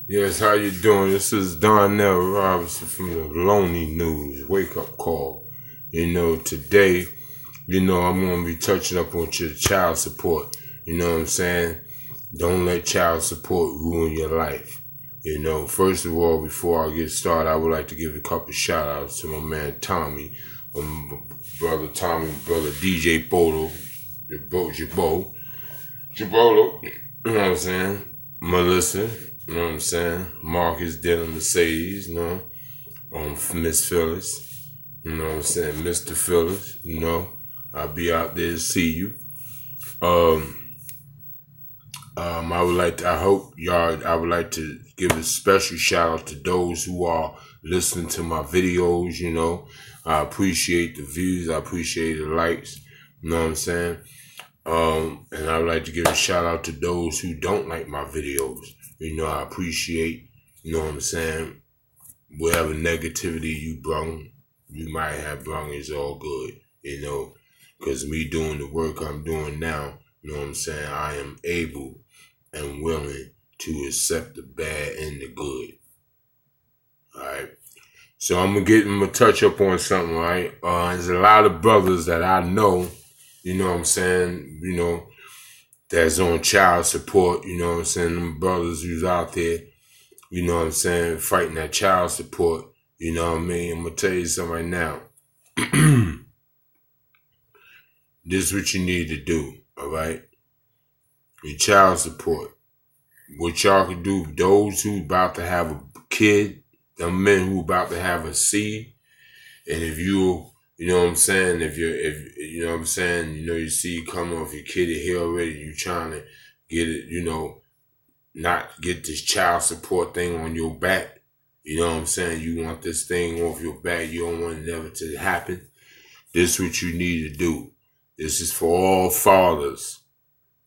Yes, how you doing? This is Donnell Robinson from the Lonely News Wake Up Call. Today, I'm going to be touching up on your child support. You know what I'm saying? Don't let child support ruin your life. First of all, before I get started, I would like to give a couple shout outs to my man Tommy, brother Tommy, brother DJ Bodo, Jabolo, you know what I'm saying? Melissa, you know what I'm saying? Marcus, Dylan, Mercedes, Miss Phyllis, you know what I'm saying? Mr. Phyllis, I'll be out there to see you. I would like to give a special shout out to those who are listening to my videos, I appreciate the views, I appreciate the likes, you know what I'm saying? And I would like to give a shout out to those who don't like my videos. I appreciate, you know what I'm saying, whatever negativity you might have brung is all good, because me doing the work I'm doing now, you know what I'm saying, I am able and willing to accept the bad and the good. Alright. So I'm gonna touch up on something, right? There's a lot of brothers that I know, you know what I'm saying, that's on child support, you know what I'm saying, them brothers who's out there, you know what I'm saying, fighting that child support, you know what I mean? I'm gonna tell you something right now. This is what you need to do, alright? Your child support. What y'all can do, those who about to have a kid, the men who about to have a seed, and if you know what I'm saying, if you know what I'm saying, you see it coming off your kid here already, you trying to get it, not get this child support thing on your back. You know what I'm saying? You want this thing off your back. You don't want it never to happen. This is what you need to do. This is for all fathers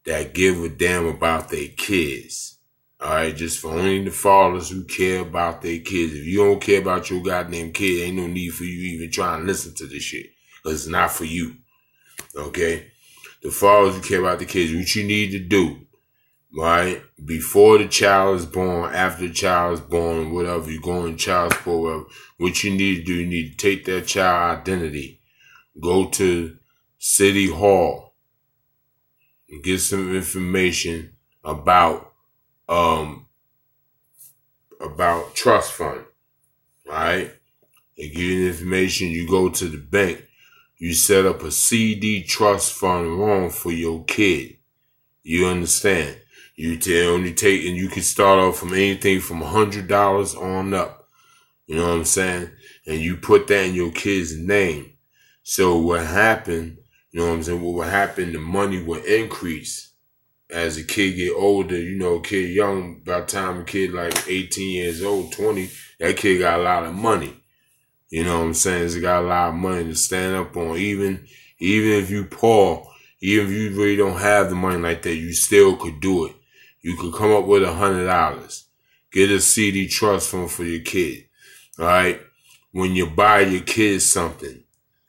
that give a damn about their kids. All right, just for only the fathers who care about their kids. If you don't care about your goddamn kid, ain't no need for you even trying to listen to this shit. Because it's not for you. Okay? The fathers who care about the kids, what you need to do, right? Before the child is born, after the child is born, whatever, you're going to child support, whatever, what you need to do, you need to take that child identity, go to City Hall, and get some information about trust fund, right? They give you the information, you go to the bank, you set up a CD trust fund loan for your kid. You understand? You only take, and you can start off from anything from $100 on up. You know what I'm saying? And you put that in your kid's name. So what happened, you know what I'm saying? What will happen, the money will increase as a kid get older, kid young, by the time a kid like 18 years old, 20, that kid got a lot of money. You know what I'm saying? He's got a lot of money to stand up on. Even if you poor, even if you really don't have the money like that, you still could do it. You could come up with $100. Get a CD trust fund for your kid. All right? When you buy your kid something,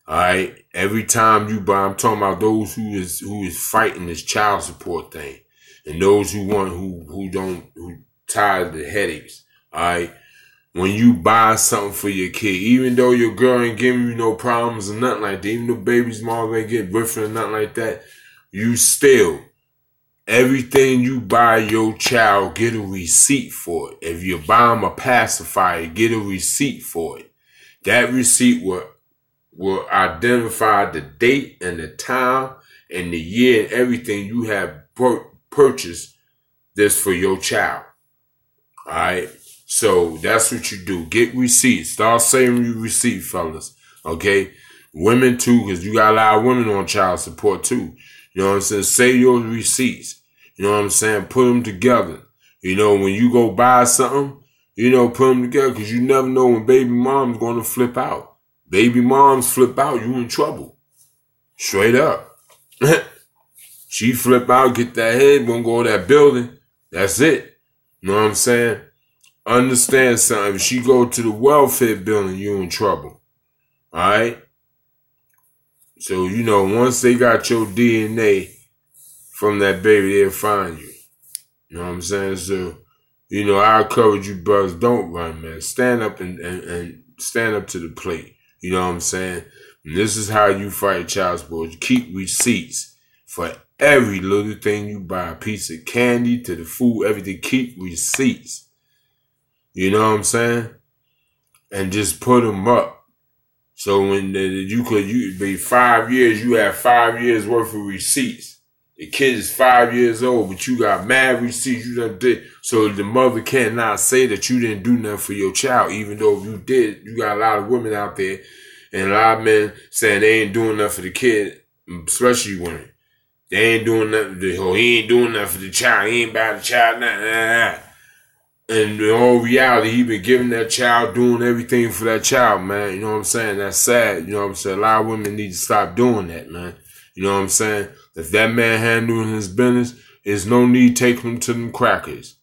all right? Every time you buy, I'm talking about those who is fighting this child support thing, and those who tired of the headaches. All right? When you buy something for your kid, even though your girl ain't giving you no problems or nothing like that, even though baby's mom ain't get riffing or nothing like that, you still, everything you buy your child, get a receipt for it. If you buy them a pacifier, get a receipt for it. That receipt will identify the date and the time and the year and everything you have purchased this for your child. All right? So that's what you do. Get receipts. Start saving your receipt, fellas. Okay? Women too, because you got a lot of women on child support too. You know what I'm saying? Save your receipts. You know what I'm saying? Put them together. When you go buy something, put them together, because you never know when baby mom's going to flip out. Baby moms flip out, you in trouble. Straight up. She flip out, get that head, won't go to that building. That's it. You know what I'm saying? Understand something. If she go to the welfare building, you in trouble. Alright? So, once they got your DNA from that baby, they'll find you. You know what I'm saying? So, You know, I encourage you brothers, don't run, man. Stand up and stand up to the plate. You know what I'm saying? And this is how you fight child support. You keep receipts for every little thing you buy. A piece of candy to the food, everything. Keep receipts. You know what I'm saying? And just put them up. So when you be 5 years, you have 5 years worth of receipts. The kid is 5 years old, but you got mad receipts you done did. So the mother cannot say that you didn't do nothing for your child, even though you did. You got a lot of women out there and a lot of men saying they ain't doing nothing for the kid, especially women. They ain't doing nothing. He ain't doing nothing for the child. He ain't about the child, nah. And in all reality, he been giving that child, doing everything for that child, man. You know what I'm saying? That's sad. You know what I'm saying? A lot of women need to stop doing that, man. You know what I'm saying? If that man handling his business, there's no need taking him to them crackers.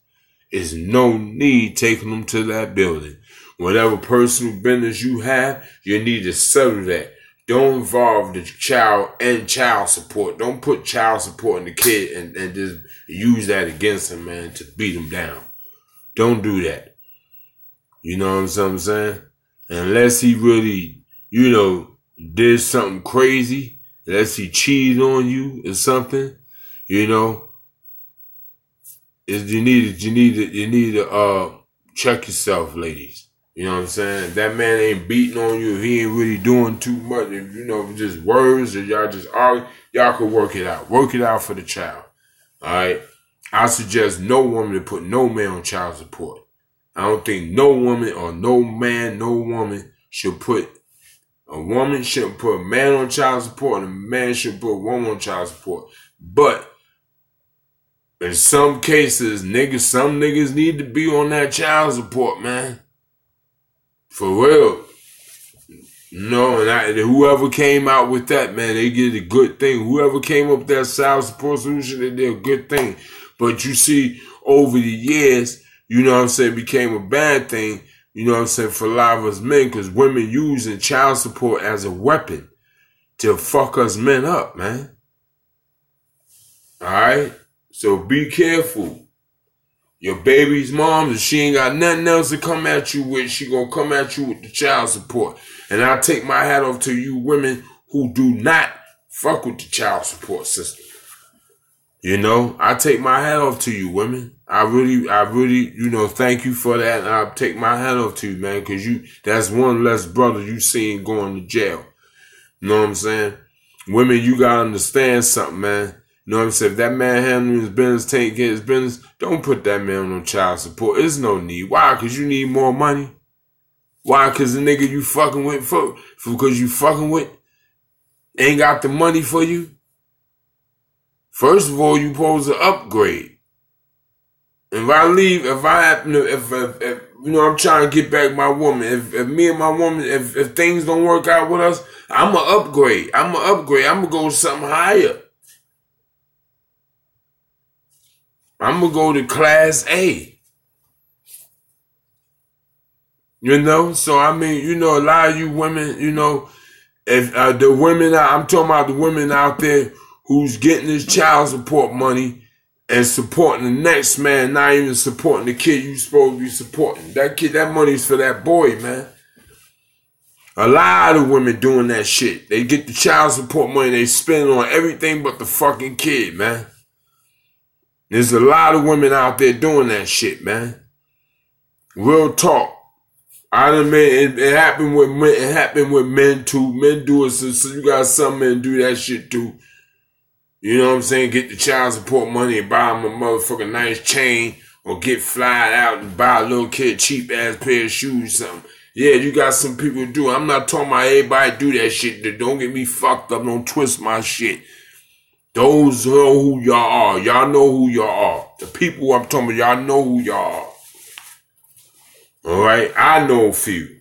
There's no need taking him to that building. Whatever personal business you have, you need to settle that. Don't involve the child and child support. Don't put child support in the kid and just use that against him, man, to beat him down. Don't do that. You know what I'm saying? Unless he really, you know, did something crazy, unless he cheated on you or something, you know, you need to check yourself, ladies. You know what I'm saying? If that man ain't beating on you, if he ain't really doing too much, if, you know, just words or y'all just argue, y'all could work it out. Work it out for the child. All right? I suggest no woman to put no man on child support. I don't think no woman or no man, no woman should put, a woman shouldn't put a man on child support and a man shouldn't put a woman on child support. But in some cases, some niggas need to be on that child support, man. For real. No, and whoever came out with that, man, they did a good thing. Whoever came up with that child support solution, they did a good thing. But you see, over the years, you know what I'm saying, became a bad thing, you know what I'm saying, for a lot of us men, because women using child support as a weapon to fuck us men up, man. All right? So be careful. Your baby's mom, if she ain't got nothing else to come at you with, she gonna come at you with the child support. And I take my hat off to you women who do not fuck with the child support system. You know, I take my hat off to you women. I really, you know, thank you for that. And I take my hat off to you, man, because that's one less brother you seen going to jail. You know what I'm saying? Women, you gotta understand something, man. You know what I'm saying? If that man handling his business, taking care of his business, don't put that man on child support. There's no need. Why? Because you need more money. Why? Because the nigga you fucking with, because you fucking with, ain't got the money for you. First of all, you supposed to upgrade. If you know, I'm trying to get back my woman. If me and my woman, if things don't work out with us, I'm going to upgrade. I'm going to go to something higher. I'm going to go to class A. You know? So, I mean, you know, a lot of you women, you know, if the women, I'm talking about the women out there who's getting this child support money and supporting the next man, not even supporting the kid you supposed to be supporting. That kid, that money's for that boy, man. A lot of women doing that shit. They get the child support money, they spend it on everything but the fucking kid, man. There's a lot of women out there doing that shit, man. Real talk. It happened with men. It happened with men too. Men do it, so you got some men do that shit too. You know what I'm saying? Get the child support money and buy them a motherfucking nice chain, or get flyed out and buy a little kid a cheap ass pair of shoes, something. Yeah, you got some people do it. I'm not talking about everybody do that shit. Don't get me fucked up. Don't twist my shit. Those know who y'all are. Y'all know who y'all are. The people I'm talking about, y'all know who y'all are. Alright? I know a few.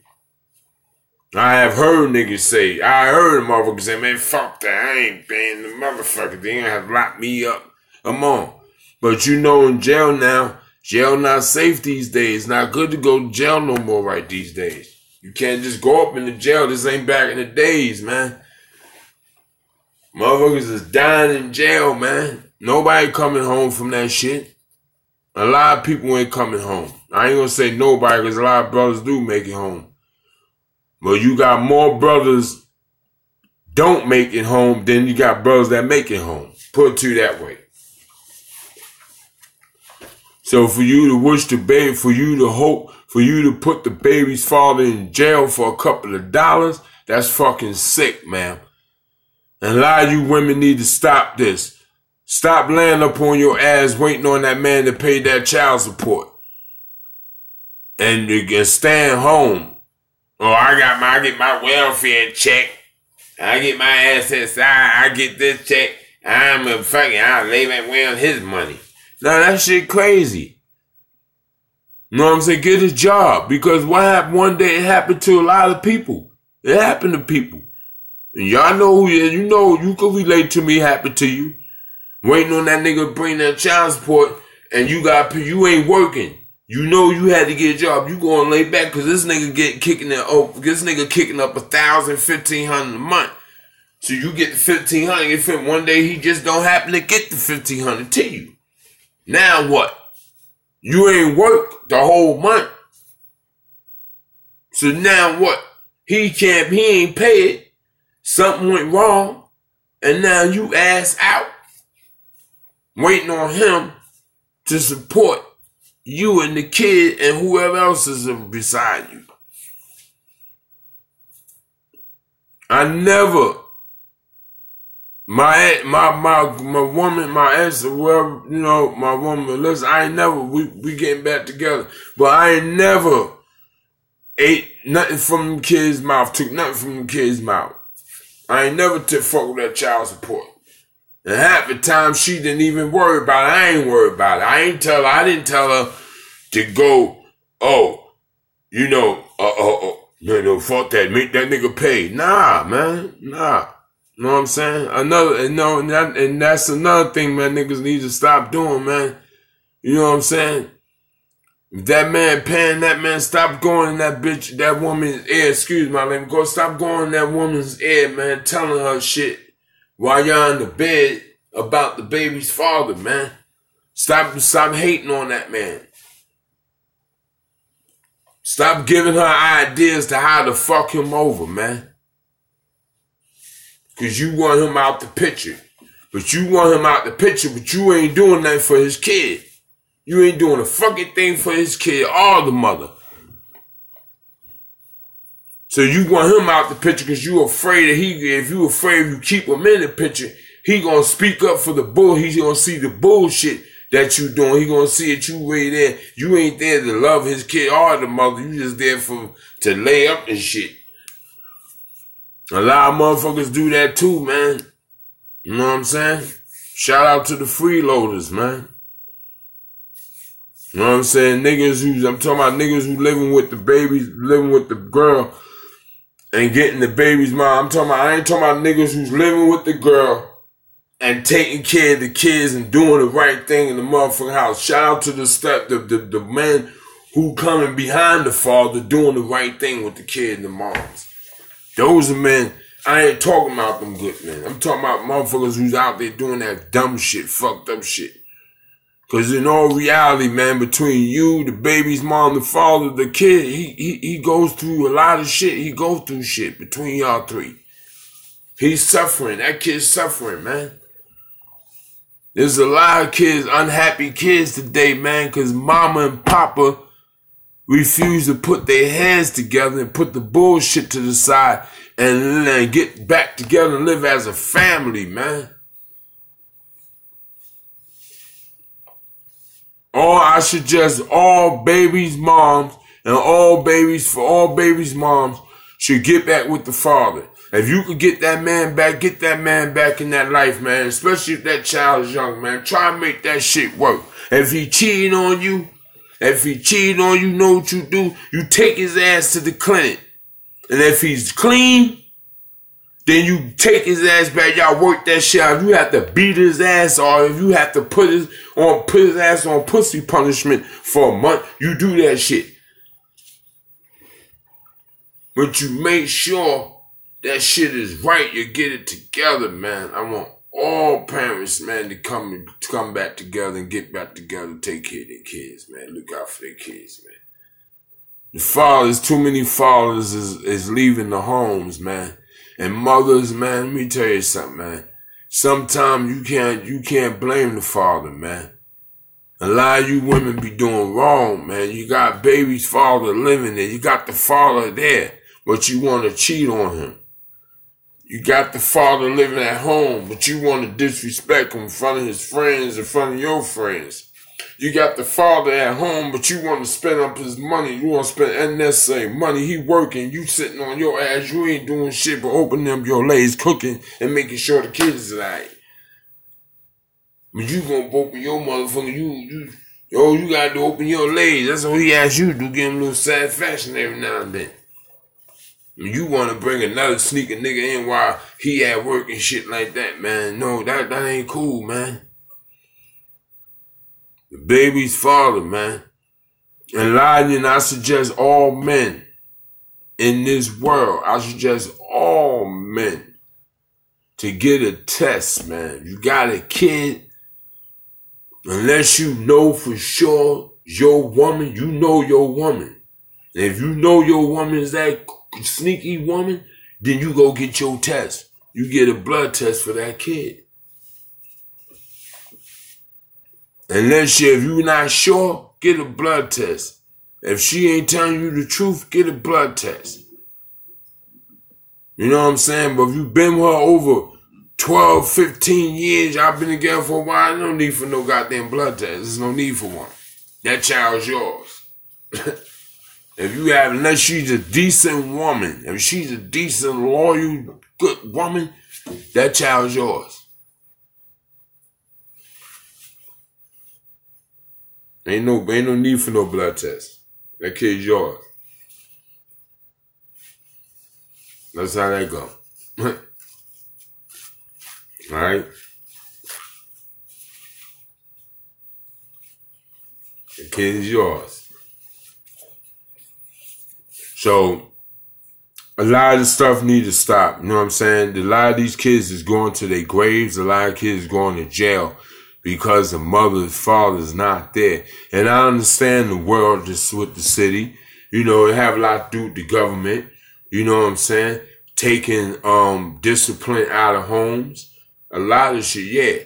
I have heard niggas say, I heard a motherfucker say, man, fuck that. I ain't paying the motherfucker. They ain't have locked me up. Come on. But you know, in jail now, jail not safe these days. It's not good to go to jail no more right these days. You can't just go up in the jail. This ain't back in the days, man. Motherfuckers is dying in jail, man. Nobody coming home from that shit. A lot of people ain't coming home. I ain't gonna say nobody, because a lot of brothers do make it home. But you got more brothers don't make it home than you got brothers that make it home. Put it to you that way. So for you to wish the baby, for you to hope, for you to put the baby's father in jail for a couple of dollars, that's fucking sick, man. And a lot of you women need to stop this. Stop laying up on your ass waiting on that man to pay that child support. And you can stand home. Oh, I get my welfare check. I get my ass inside. I get this check. I'll lay back way on his money. Now that shit crazy. You know what I'm saying? Get a job. Because what happened one day, it happened to a lot of people. It happened to people. And y'all know who you know, you can relate to me, happened to you. Waiting on that nigga to bring that child support, and you ain't working. You know you had to get a job. You going to lay back because this nigga kicking up $1,000, $1,500 a month. So you get the $1,500. If one day he just don't happen to get the $1,500 to you. Now what? You ain't worked the whole month. So now what? He ain't paid. Something went wrong. And now you ass out. Waiting on him to support you and the kid and whoever else is beside you. I never, my woman, my ex, or whoever, you know, my woman, listen, I ain't never, we getting back together, but I ain't never ate nothing from them kids' mouth, took nothing from them kids' mouth. I ain't never fuck with that child support. And half the time she didn't even worry about it. I ain't worried about it. I didn't tell her to go, fuck that, make that nigga pay. Nah, man, nah. You know what I'm saying? And that's another thing, man, niggas need to stop doing, man. You know what I'm saying? If that man paying that man, stop going in that woman's ear, stop going in that woman's ear, man, telling her shit while y'all in the bed about the baby's father, man. Stop hating on that man. Stop giving her ideas to how to fuck him over, man. Because you want him out the picture. But you ain't doing nothing for his kid. You ain't doing a fucking thing for his kid or the mother. So you want him out the picture because you afraid that if you keep him in the picture, he gonna speak up for the bull. He's gonna see the bullshit that you doing. He gonna see it you way there. You ain't there to love his kid or the mother. You just there to lay up and shit. A lot of motherfuckers do that too, man. You know what I'm saying? Shout out to the freeloaders, man. You know what I'm saying? I'm talking about niggas who living with the babies, living with the girl and getting the baby's mom. I ain't talking about niggas who's living with the girl and taking care of the kids and doing the right thing in the motherfucking house. Shout out to the men who coming behind the father doing the right thing with the kid and the moms. Those are men. I ain't talking about them good men. I'm talking about motherfuckers who's out there doing that dumb shit, fucked up shit. Cause in all reality, man, between you, the baby's mom, the father, the kid, he goes through a lot of shit. He goes through shit between y'all three. He's suffering. That kid's suffering, man. There's a lot of kids, unhappy kids today, man, cause mama and papa refuse to put their heads together and put the bullshit to the side and get back together and live as a family, man. Or I suggest all babies' moms and all babies' moms should get back with the father. If you could get that man back in that life, man. Especially if that child is young, man. Try and make that shit work. If he cheating on you, know what you do? You take his ass to the clinic. And if he's clean, then you take his ass back. Y'all work that shit out. If you have to beat his ass, or if you have to put his ass on pussy punishment for a month, you do that shit. But you make sure that shit is right. You get it together, man. I want all parents, man, to come back together and get back together and take care of their kids, man. Look out for their kids, man. The fathers, too many fathers is leaving the homes, man. And mothers, man, let me tell you something, man. Sometimes you can't blame the father, man. A lot of you women be doing wrong, man. You got baby's father living there. You got the father there, but you want to cheat on him. You got the father living at home, but you want to disrespect him in front of his friends, in front of your friends. You got the father at home, but you want to spend up his money. You want to spend unnecessary money. He working, you sitting on your ass. You ain't doing shit but opening up your legs, cooking, and making sure the kids are right. But you gonna open your motherfucker, you got to open your legs. That's what he asked you to do, give him a little satisfaction every now and then. You want to bring another sneaker nigga in while he at work and shit like that, man. No, that ain't cool, man. The baby's father, man. And lying, I suggest all men in this world, I suggest all men to get a test, man. You got a kid, unless you know for sure your woman, you know your woman. And if you know your woman is that sneaky woman, then you go get your test. You get a blood test for that kid. Unless if you're not sure, get a blood test. If she ain't telling you the truth, get a blood test. You know what I'm saying? But if you've been with her over 12, 15 years, y'all been together for a while, no need for no goddamn blood test. There's no need for one. That child's yours. If you have, unless she's a decent woman, if she's a decent, loyal, good woman, that child's yours. Ain't no need for no blood test. That kid's yours. That's how that go. Alright? The kid is yours. So, a lot of the stuff need to stop. You know what I'm saying? A lot of these kids is going to their graves. A lot of kids is going to jail because the mother's father's not there. And I understand the world just with the city. You know, it have a lot to do with the government. You know what I'm saying? Taking discipline out of homes. A lot of shit, yeah.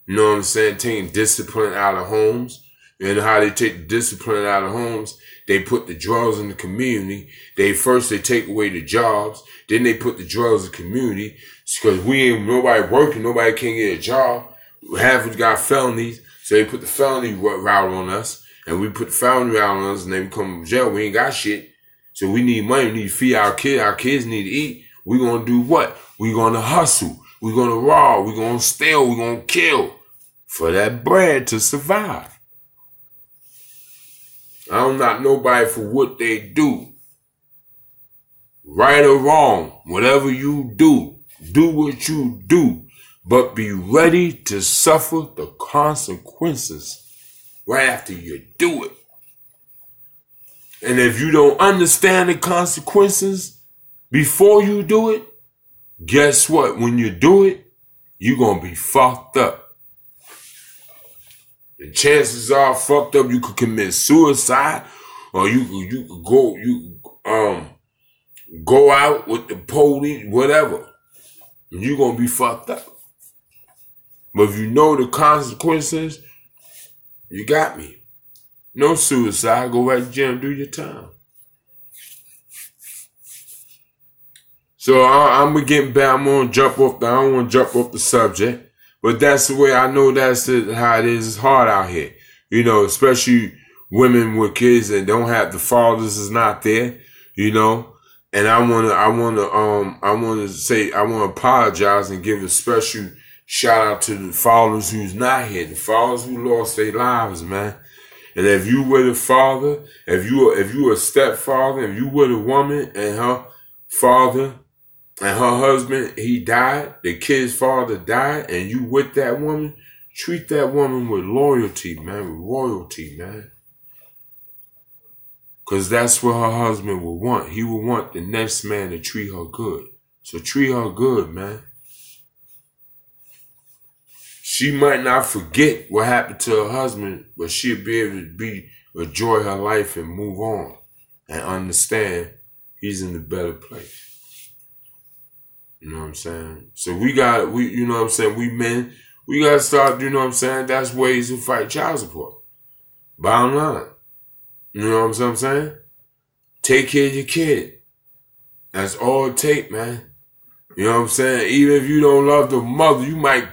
You know what I'm saying? Taking discipline out of homes. And how they take the discipline out of homes, they put the drugs in the community. They take away the jobs. Then they put the drugs in the community. Because nobody working, nobody can get a job. Half of us got felonies, so they put the felony route on us, and we put the felony route on us, and they become jail. We ain't got shit, so we need money. We need to feed our kids. Our kids need to eat. We gonna do what? We gonna hustle. We gonna rob. We gonna steal. We gonna kill for that bread to survive. I don't knock nobody for what they do, right or wrong. Whatever you do what you do. But be ready to suffer the consequences right after you do it. And if you don't understand the consequences before you do it, guess what? When you do it, you're going to be fucked up. And chances are fucked up, you could commit suicide, or you could go out with the police, whatever. And you're going to be fucked up. But if you know the consequences, you got me. No suicide. Go right to jail and do your time. So I'm going to get back. I'm going to jump off I don't want to jump off the subject. But that's the way I know that's how it is. It's hard out here. You know, especially women with kids that don't have the fathers is not there. You know. And I want to apologize and give a special shout out to the fathers who's not here, the fathers who lost their lives, man. And if you were the father, if you were a stepfather, if you were the woman and her father and her husband, he died, the kid's father died, and you with that woman, treat that woman with loyalty, man, with royalty, man. Because that's what her husband would want. He would want the next man to treat her good. So treat her good, man. she might not forget what happened to her husband, but she'll be able to enjoy her life and move on and understand he's in a better place. You know what I'm saying? So you know what I'm saying? We men, we got to start, you know what I'm saying? That's ways to fight child support. Bottom line. You know what I'm saying? Take care of your kid. That's all it take, man. You know what I'm saying? Even if you don't love the mother, you might,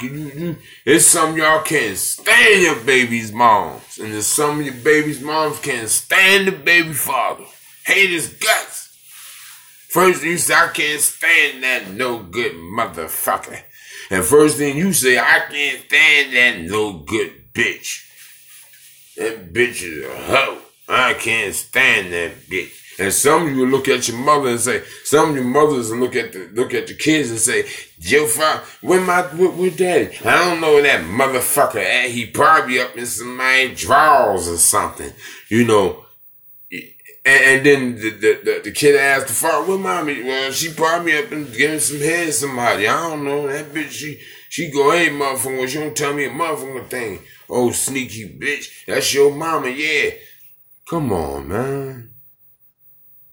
it's some y'all can't stand your baby's moms. And there's some of your baby's moms can't stand the baby father. Hate his guts. First you say, I can't stand that no good motherfucker. And first thing you say, I can't stand that no good bitch. That bitch is a hoe. I can't stand that bitch. And some of you will look at your mother and say, some of your mothers will look at your kids and say, Joe father, where daddy? I don't know where that motherfucker at. He probably up in somebody's drawers or something. You know. And then the kid asked the father, where mommy? Well, she probably up and giving some head to somebody. I don't know. That bitch, she go, hey, motherfucker, she don't tell me a motherfucker thing. Oh, sneaky bitch. That's your mama, yeah. Come on, man.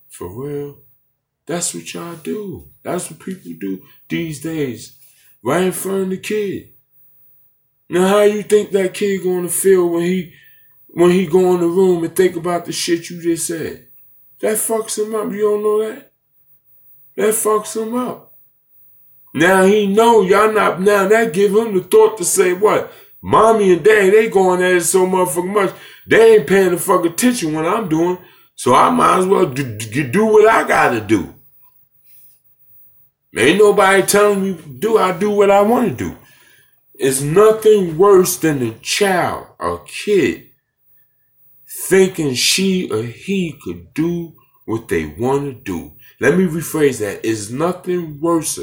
For real. That's what y'all do. That's what people do these days. Right in front of the kid. Now, how you think that kid gonna feel when he go in the room and think about the shit you just said? That fucks him up. You don't know that? That fucks him up. Now he know y'all not, now that give him the thought to say what? Mommy and daddy, they going at it so motherfucking much. They ain't paying the fuck attention when I'm doing. So I might as well do what I gotta do. Ain't nobody telling me to do. I do what I want to do. It's nothing worse than a child, a kid, thinking she or he could do what they want to do. Let me rephrase that. It's nothing worse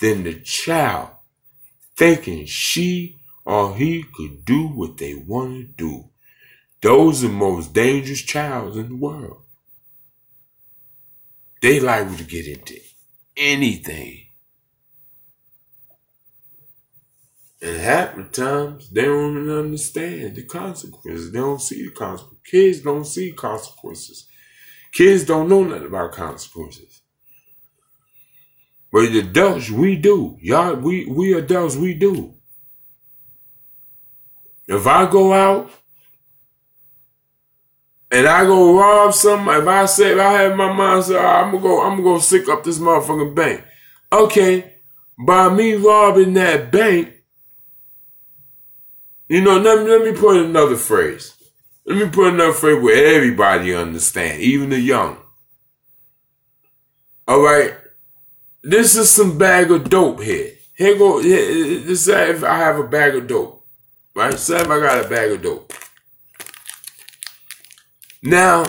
than the child thinking she or he could do what they want to do. Those are the most dangerous childs in the world. They liable to get into anything. And half the times, they don't even understand the consequences. They don't see the consequences. Kids don't see consequences. Kids don't know nothing about consequences. But the adults, we do. Y'all, we adults, we do. If I go out and I go rob somebody, if I have my mind say, I'm gonna go sick up this motherfucking bank. Okay, by me robbing that bank, you know, let me put another phrase. Let me put another phrase where everybody understand, even the young. All right, this is some bag of dope here. This say if I have a bag of dope, right? Say if I got a bag of dope. Now,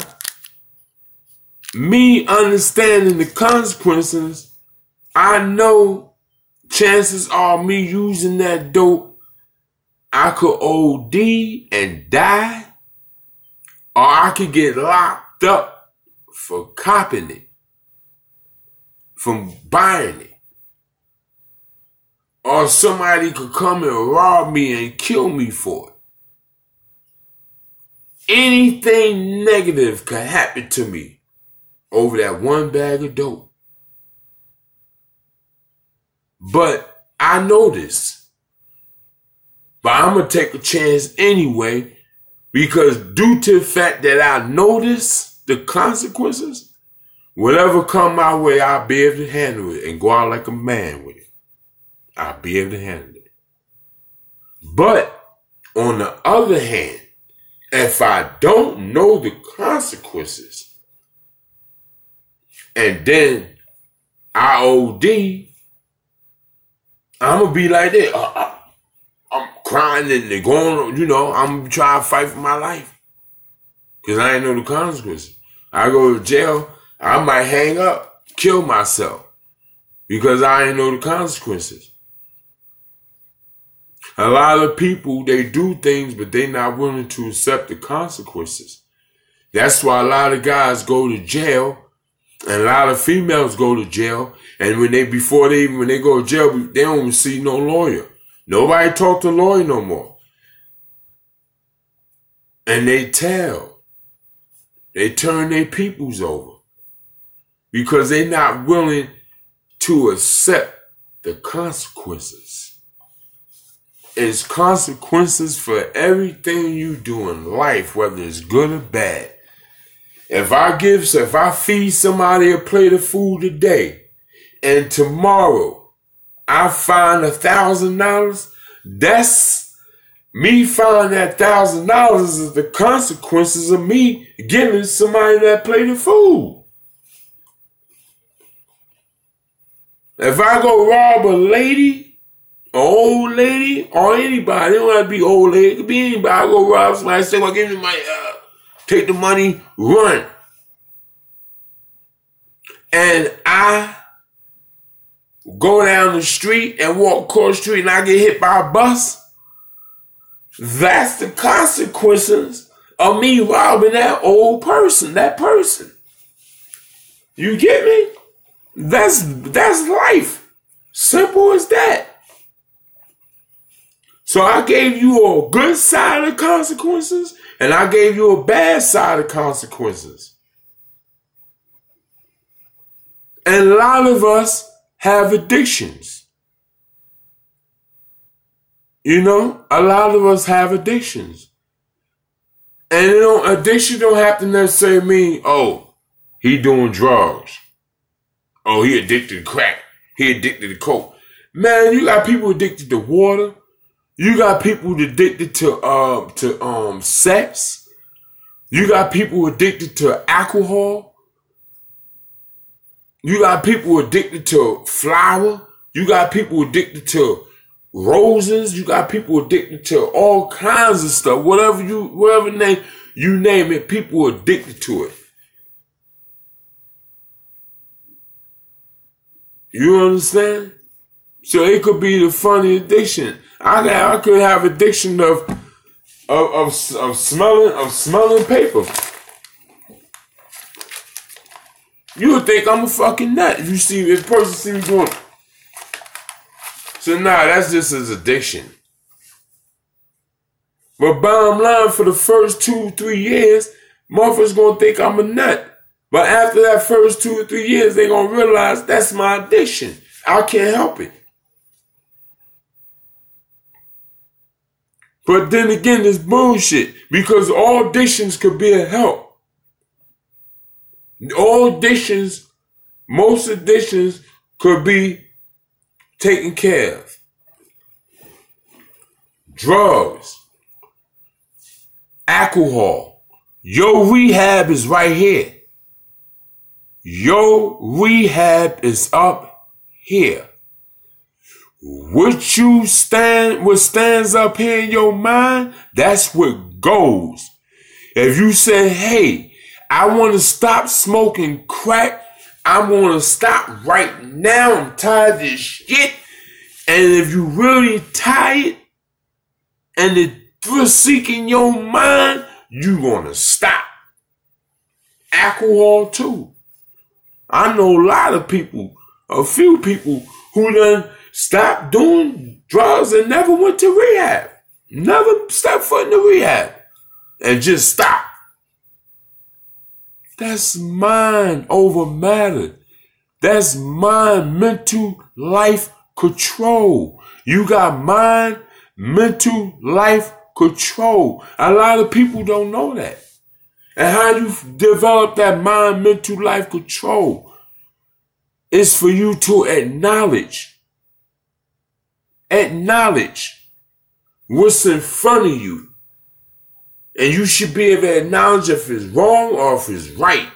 me understanding the consequences, I know chances are me using that dope, I could OD and die, or I could get locked up for copping it, from buying it. Or somebody could come and rob me and kill me for it. Anything negative could happen to me over that one bag of dope. But I know this. But I'm going to take a chance anyway, because due to the fact that I know this, the consequences, whatever come my way, I'll be able to handle it and go out like a man with it. I'll be able to handle it. But on the other hand, if I don't know the consequences and then I OD, I'm going to be like that. I'm crying and they're going, you know, I'm trying to fight for my life. Because I ain't know the consequences. I go to jail, I might hang up, kill myself. Because I ain't know the consequences. A lot of people, they do things, but they're not willing to accept the consequences. That's why a lot of guys go to jail, and a lot of females go to jail, and when they go to jail, they don't even see no lawyer. Nobody talk to Lloyd no more. And they turn their peoples over because they're not willing to accept the consequences. It's consequences for everything you do in life, whether it's good or bad. If I feed somebody a plate of food today, and tomorrow I find $1,000, that's me finding that $1,000 is the consequences of me giving somebody that plate of food. If I go rob a lady, an old lady, or anybody, it don't have to be old lady, it could be anybody. I go rob somebody, say, well, give me my, take the money, run. And I go down the street and walk across the street and I get hit by a bus. That's the consequences of me robbing that old person, that person. You get me? That's life. Simple as that. So I gave you a good side of consequences and I gave you a bad side of consequences. And a lot of us have addictions. You know, a lot of us have addictions. And addiction don't have to necessarily mean, oh, he doing drugs. Oh, he addicted to crack. He addicted to coke. Man, you got people addicted to water. You got people addicted to sex. You got people addicted to alcohol. You got people addicted to flour. You got people addicted to roses. You got people addicted to all kinds of stuff. Whatever name you name it, people are addicted to it. You understand? So it could be the funny addiction. I could have addiction of smelling paper. You would think I'm a fucking nut if the person see me doing it. So that's just his addiction. But bottom line, for the first 2-3 years, motherfuckers gonna think I'm a nut. But after that first 2 or 3 years, they gonna realize that's my addiction. I can't help it. But then again, it's bullshit because all addictions could be a help. Most addictions could be taken care of. Drugs, alcohol. Your rehab is right here. Your rehab is up here. What stands up here in your mind, that's what goes. If you say, hey, I want to stop smoking crack, I want to stop right now, I'm tired of this shit. And if you really tired and it's seeking your mind, you gonna stop. Alcohol too. I know a few people who done stopped doing drugs and never went to rehab. Never stepped foot in the rehab. And just stopped. That's mind over matter. That's mind, mental, life control. You got mind, mental, life control. A lot of people don't know that. And how you develop that mind, mental, life control is for you to acknowledge what's in front of you. And you should be able to acknowledge if it's wrong or if it's right.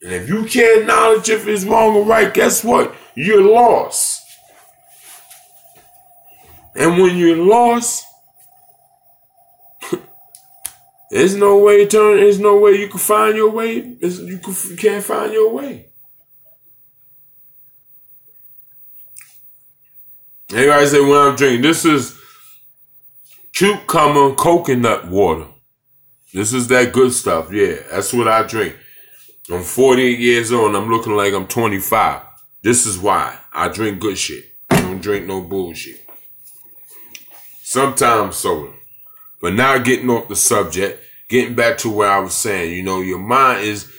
And if you can't acknowledge if it's wrong or right, guess what? You're lost. And when you're lost, there's no way you can find your way. You can't find your way. Everybody say when I'm drinking, this is cucumber coconut water. This is that good stuff. Yeah, that's what I drink. I'm 48 years old and I'm looking like I'm 25. This is why I drink good shit. I don't drink no bullshit. Sometimes so. But now getting off the subject, getting back to what I was saying, your mind is,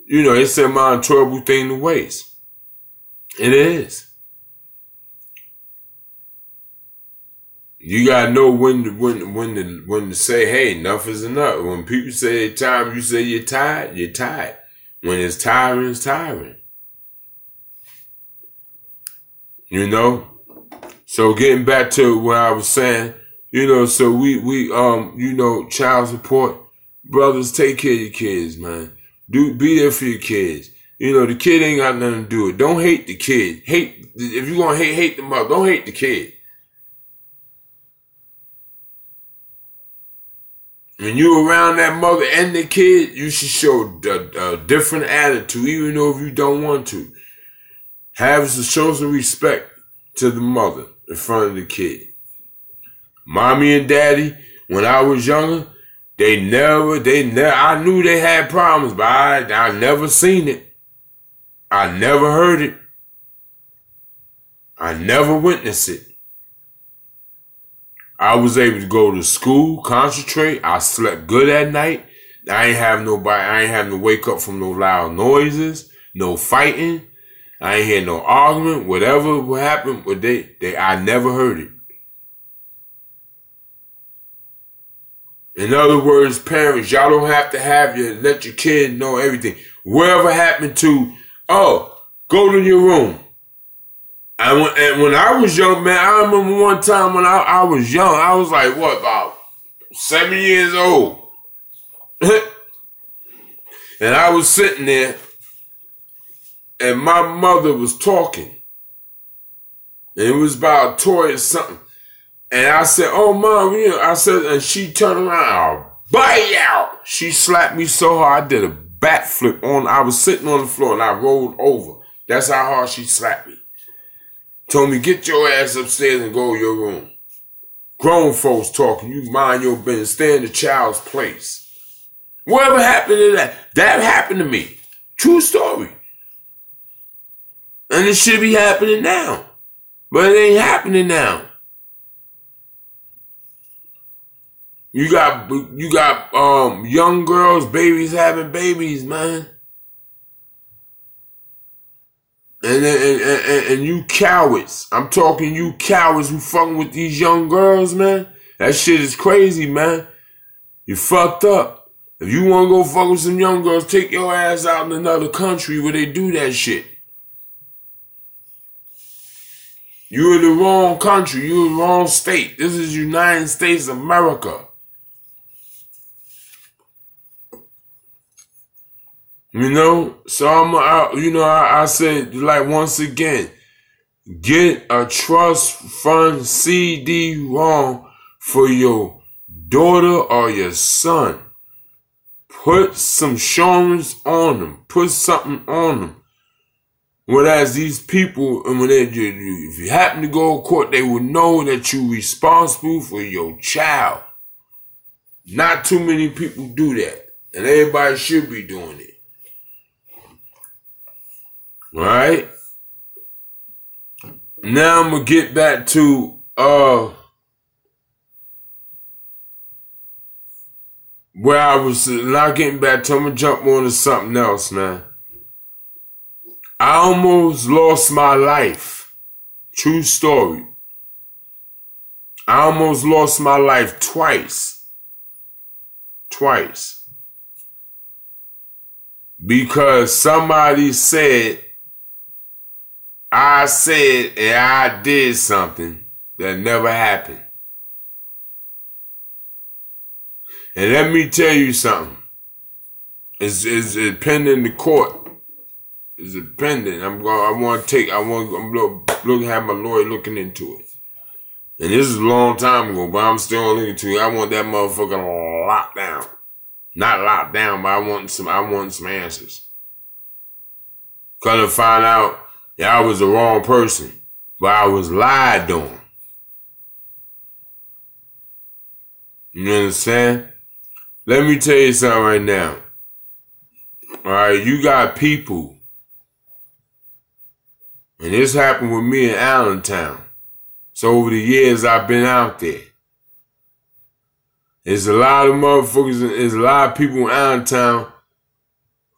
they say mind a terrible thing to waste. It is. You gotta know when to say, hey, enough is enough. When people say it's time, you say you're tired, you're tired. When it's tiring, it's tiring. So getting back to what I was saying, so we child support, brothers, take care of your kids, man. Be there for your kids. The kid ain't got nothing to do with it. Don't hate the kid. If you're gonna hate the mother, don't hate the kid. When you around that mother and the kid, you should show a different attitude, even though if you don't want to. Show some respect to the mother in front of the kid. Mommy and daddy, when I was younger, they never, I knew they had problems, but I never seen it. I never heard it. I never witnessed it. I was able to go to school, concentrate. I slept good at night. I ain't having to wake up from no loud noises, no fighting. I ain't hear no argument. Whatever happened, I never heard it. In other words, parents, y'all don't have to let your kid know everything. Whatever happened to, go to your room. And when I was young, man, I remember one time when I was young, I was like, about 7 years old. And I was sitting there, and my mother was talking. And it was about a toy or something. And I said, oh, Mom, and she turned around, I'll bite you out. She slapped me so hard, I did a backflip I was sitting on the floor and I rolled over. That's how hard she slapped me. Told me, get your ass upstairs and go to your room. Grown folks talking, you mind your business, stay in the child's place. Whatever happened to that? That happened to me. True story. And it should be happening now. But it ain't happening now. You got young girls, babies having babies, man. And you cowards. I'm talking you cowards who fucking with these young girls, man. That shit is crazy, man. You fucked up. If you want to go fuck with some young girls, take your ass out in another country where they do that shit. You in the wrong country. You in the wrong state. This is United States of America. So I said, like, once again, get a trust fund CD wrong for your daughter or your son. Put some insurance on them. Put something on them. Whereas these people, if you happen to go to court, they will know that you're responsible for your child. Not too many people do that. And everybody should be doing it. Right? Now I'm going to get back to where I was not getting back to. I'm going to jump on to something else, man. I almost lost my life. True story. I almost lost my life twice. Twice. Because somebody said, I said and I did something that never happened. And let me tell you something. It's pending in the court. It's pending. I'm looking to have my lawyer looking into it. And this is a long time ago, but I'm still looking into it. I want that motherfucker locked down. Not locked down, but I want some answers. Gonna find out that I was the wrong person, but I was lied on. You understand? Let me tell you something right now. Alright, you got people, and this happened with me in Allentown. So over the years I've been out there. There's a lot of motherfuckers, there's a lot of people in town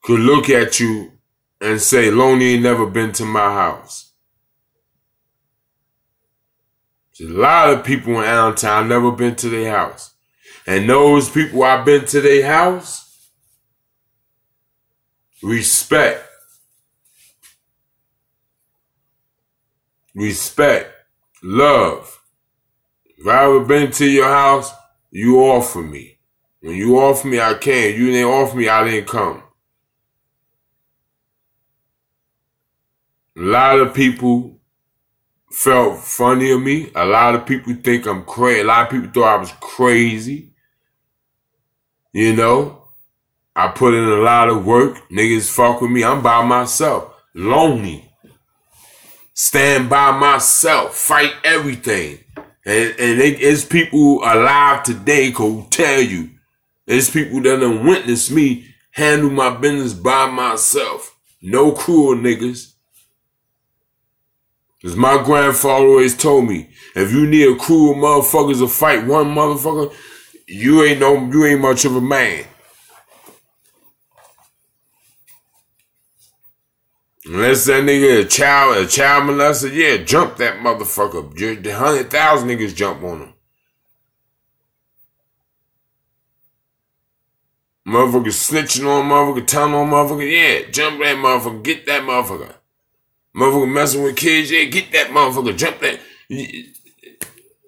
could look at you and say, Loney ain't never been to my house. There's a lot of people in Allentown never been to their house. And those people I've been to their house, respect. Respect. Love. If I ever been to your house, you offer me. When you offer me, I came. You didn't offer me, I didn't come. A lot of people felt funny of me. A lot of people think I'm crazy. A lot of people thought I was crazy. You know, I put in a lot of work. Niggas fuck with me. I'm by myself. Lonely. Stand by myself. Fight everything. And it's people alive today who tell you. There's people that done witness me handle my business by myself. No crew of niggas. Cause my grandfather always told me, if you need a crew of motherfuckers to fight one motherfucker, you ain't much of a man. Unless that nigga a child molester, yeah, jump that motherfucker. The 100,000 niggas jump on him. Motherfucker snitching on motherfucker, telling on motherfucker, yeah, jump that motherfucker, get that motherfucker. Motherfucker messing with kids, yeah, get that motherfucker, jump that.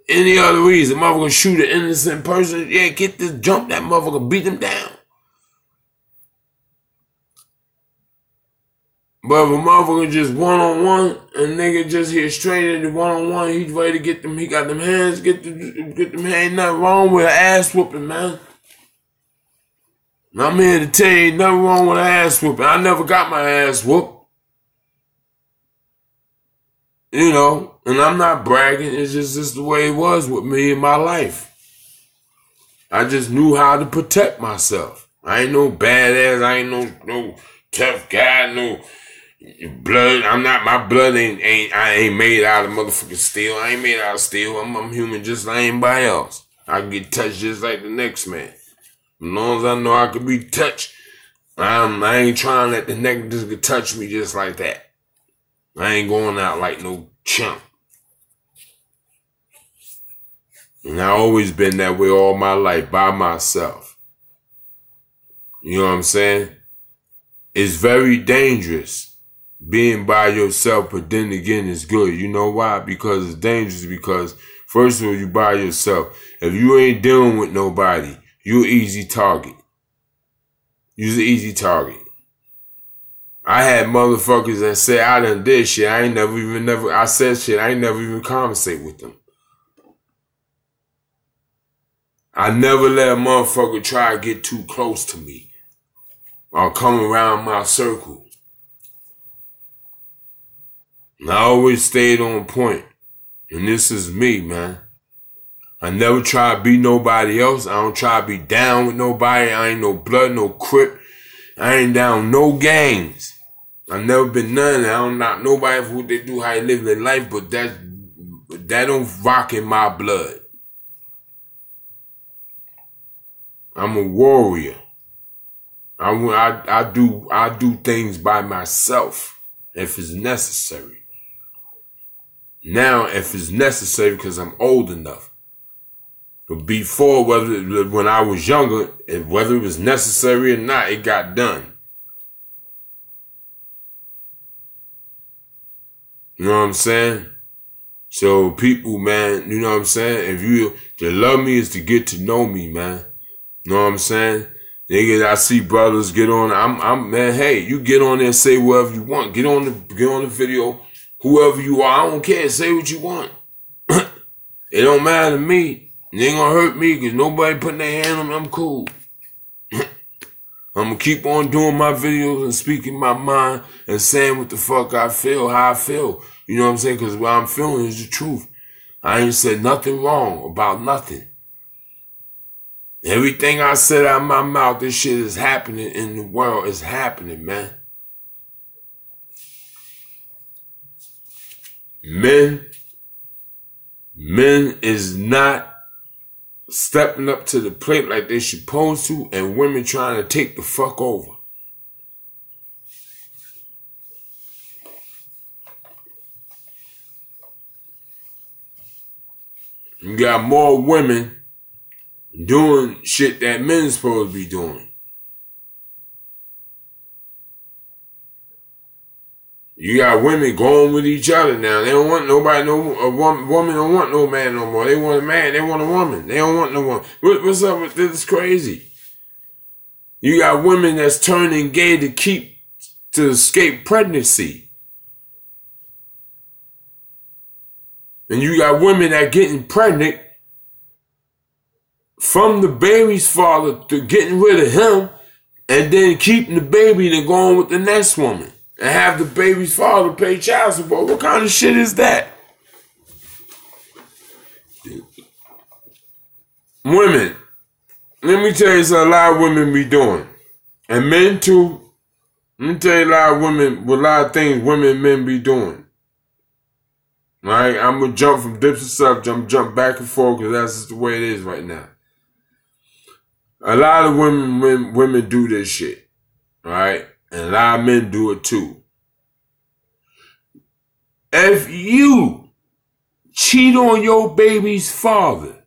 Any other reason, motherfucker shoot an innocent person, yeah, jump that motherfucker, beat them down. But if a motherfucker just one-on-one, and nigga just here straight at the one-on-one, he's ready to get them, he got them hands, get them hands, ain't nothing wrong with an ass whooping, man. And I'm here to tell you, ain't nothing wrong with an ass whooping. I never got my ass whooped. You know, and I'm not bragging, it's just the way it was with me in my life. I just knew how to protect myself. I ain't no badass, I ain't no tough guy, no blood. My blood I ain't made out of motherfucking steel. I ain't made out of steel. I'm human just like anybody else. I can get touched just like the next man. As long as I know I can be touched, I ain't trying to let the next nigga touch me just like that. I ain't going out like no chump. And I always been that way all my life, by myself. You know what I'm saying? It's very dangerous being by yourself, but then again, it's good. You know why? Because it's dangerous because, first of all, you by yourself. If you ain't dealing with nobody, you're an easy target. You're an easy target. I had motherfuckers that say I done did shit. I said shit. I ain't never even conversate with them. I never let a motherfucker try to get too close to me or come around my circle. And I always stayed on point. And this is me, man. I never try to be nobody else. I don't try to be down with nobody. I ain't no blood, no crip. I ain't down no gangs. I've never been none of that. I don't knock nobody for what they do, how they live their life, but that don't rock in my blood. I'm a warrior. I do things by myself if it's necessary. Now, if it's necessary, because I'm old enough. But before, when I was younger, whether it was necessary or not, it got done. You know what I'm saying? So people, man, you know what I'm saying? To love me is to get to know me, man. You know what I'm saying? Niggas, I see brothers get on. Man, hey, you get on there and say whatever you want. Get on the video, whoever you are. I don't care. Say what you want. It don't matter to me. It ain't gonna hurt me because nobody putting their hand on me. I'm cool. I'm gonna keep on doing my videos and speaking my mind and saying what the fuck I feel, how I feel. You know what I'm saying? Because what I'm feeling is the truth. I ain't said nothing wrong about nothing. Everything I said out of my mouth, this shit is happening in the world. It's happening, man. Men is not stepping up to the plate like they supposed to, and women trying to take the fuck over. You got more women doing shit that men's supposed to be doing. You got women going with each other now. They don't want nobody, woman don't want no man no more. They want a man, they want a woman. They don't want no woman. What's up with this? It's crazy. You got women that's turning gay to escape pregnancy. And you got women that getting pregnant from the baby's father to getting rid of him and then keeping the baby to go on with the next woman and have the baby's father pay child support. What kind of shit is that? Women, let me tell you something a lot of women be doing. And men too. Let me tell you a lot of women, a lot of things women and men be doing. Right? I'm going to jump from dip to subject. I'm jump back and forth because that's just the way it is right now. A lot of women do this shit. Right? And a lot of men do it too. If you cheat on your baby's father